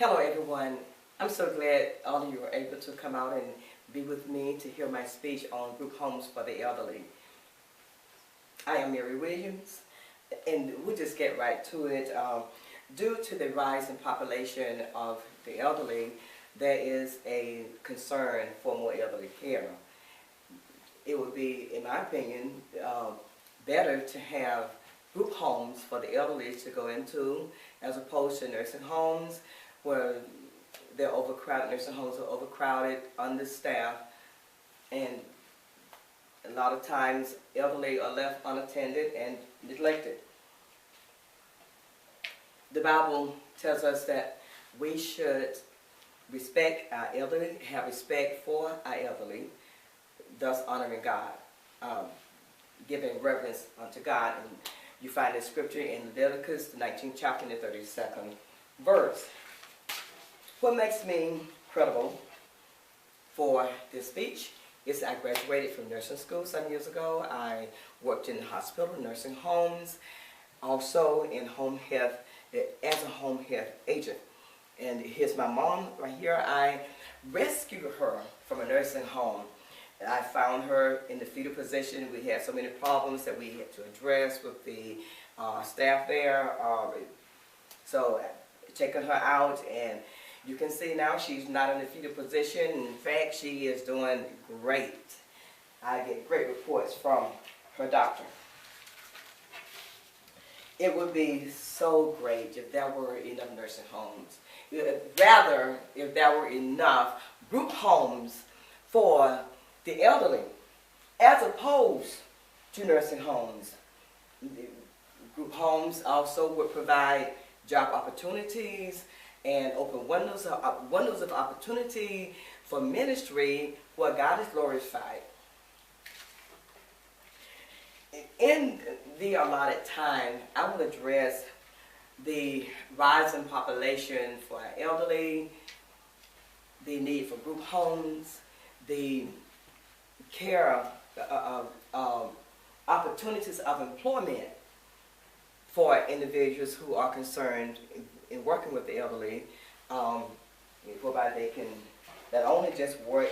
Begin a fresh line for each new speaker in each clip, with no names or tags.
Hello everyone. I'm so glad all of you were able to come out and be with me to hear my speech on group homes for the elderly. I am Mary Williams, and we'll just get right to it. Due to the rise in population of the elderly, there is a concern for more elderly care. It would be, in my opinion, better to have group homes for the elderly to go into as opposed to nursing homes where they're overcrowded. Nursing homes are overcrowded, understaffed, and a lot of times elderly are left unattended and neglected. The Bible tells us that we should respect our elderly, have respect for our elderly, thus honoring God, giving reverence unto God. And you find this scripture in Leviticus, the 19th chapter, and the 32nd verse. What makes me credible for this speech is I graduated from nursing school some years ago. I worked in the hospital, nursing homes, also in home health as a home health agent. And here's my mom right here. I rescued her from a nursing home. I found her in the fetal position. We had so many problems that we had to address with the staff there. So taking her out, and you can see now she's not in the fetal position. In fact, she is doing great. I get great reports from her doctor. It would be so great if there were enough nursing homes. Rather, if there were enough group homes for the elderly, as opposed to nursing homes. Group homes also would provide job opportunities and open windows of opportunity for ministry where God is glorified. In the allotted time, I will address the rising population for our elderly, the need for group homes, the care opportunities of employment for individuals who are concerned in working with the elderly, whereby they can not only just work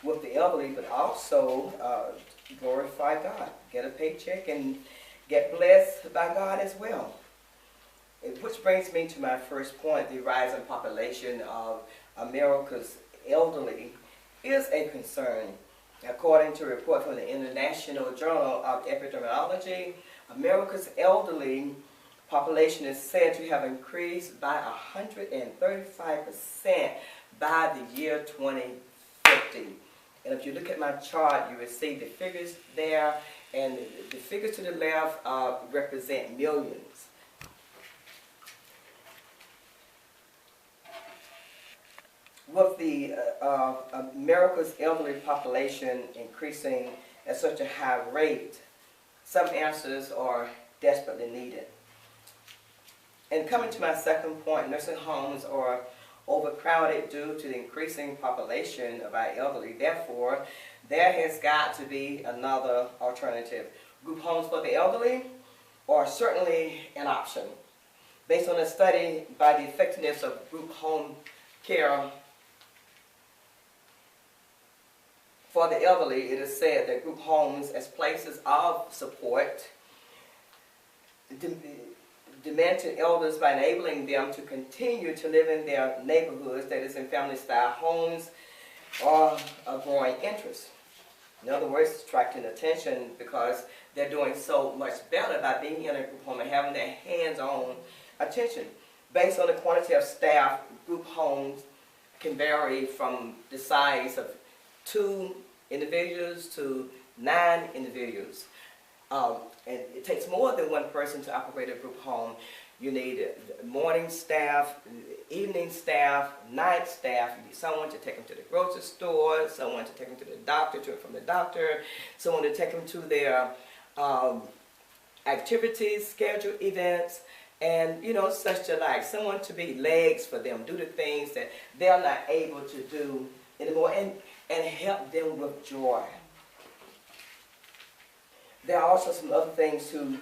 with the elderly, but also glorify God, get a paycheck, and get blessed by God as well. Which brings me to my first point: the rising population of America's elderly is a concern. According to a report from the International Journal of Epidemiology, America's elderly population is said to have increased by 135% by the year 2050. And if you look at my chart, you will see the figures there, and the figures to the left represent millions. With the America's elderly population increasing at such a high rate, some answers are desperately needed. And coming to my second point, nursing homes are overcrowded due to the increasing population of our elderly. Therefore, there has got to be another alternative. Group homes for the elderly are certainly an option. Based on a study by the effectiveness of group home care for the elderly, it is said that group homes as places of support demented elders by enabling them to continue to live in their neighborhoods, that is in family-style homes, are a growing interest. In other words, attracting attention because they're doing so much better by being in a group home and having their hands-on attention. Based on the quantity of staff, group homes can vary from the size of 2 individuals to 9 individuals. And it takes more than one person to operate a group home. You need morning staff, evening staff, night staff. You need someone to take them to the grocery store, someone to take them to the doctor, to and from the doctor, someone to take them to their activities, scheduled events, and such alike. Someone to be legs for them, do the things that they're not able to do anymore, and help them with joy. There are also some other things to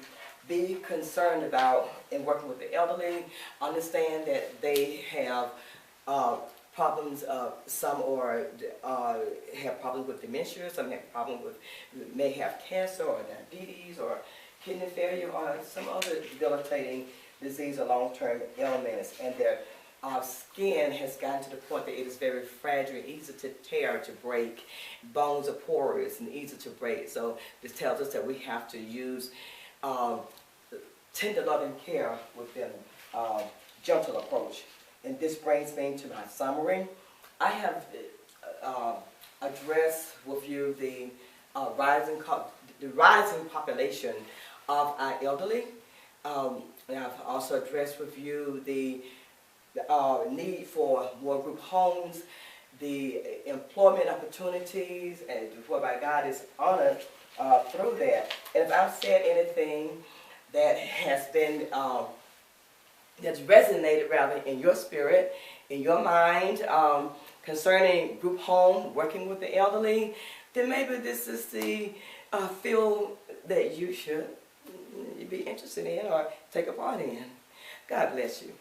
be concerned about in working with the elderly. Understand that they have problems. Some have problems with dementia. Some have problems with may have cancer or diabetes or kidney failure or some other debilitating disease or long-term ailments, and their skin has gotten to the point that it is very fragile, easy to tear, to break. Bones are porous and easy to break. So this tells us that we have to use tender loving care with them, gentle approach. And this brings me to my summary. I have addressed with you the rising population of our elderly. And I've also addressed with you the need for more group homes, the employment opportunities, and whereby God is honored through that. And if I've said anything that has been, that's resonated rather in your spirit, in your mind, concerning group home, working with the elderly, then maybe this is the field that you should be interested in or take a part in. God bless you.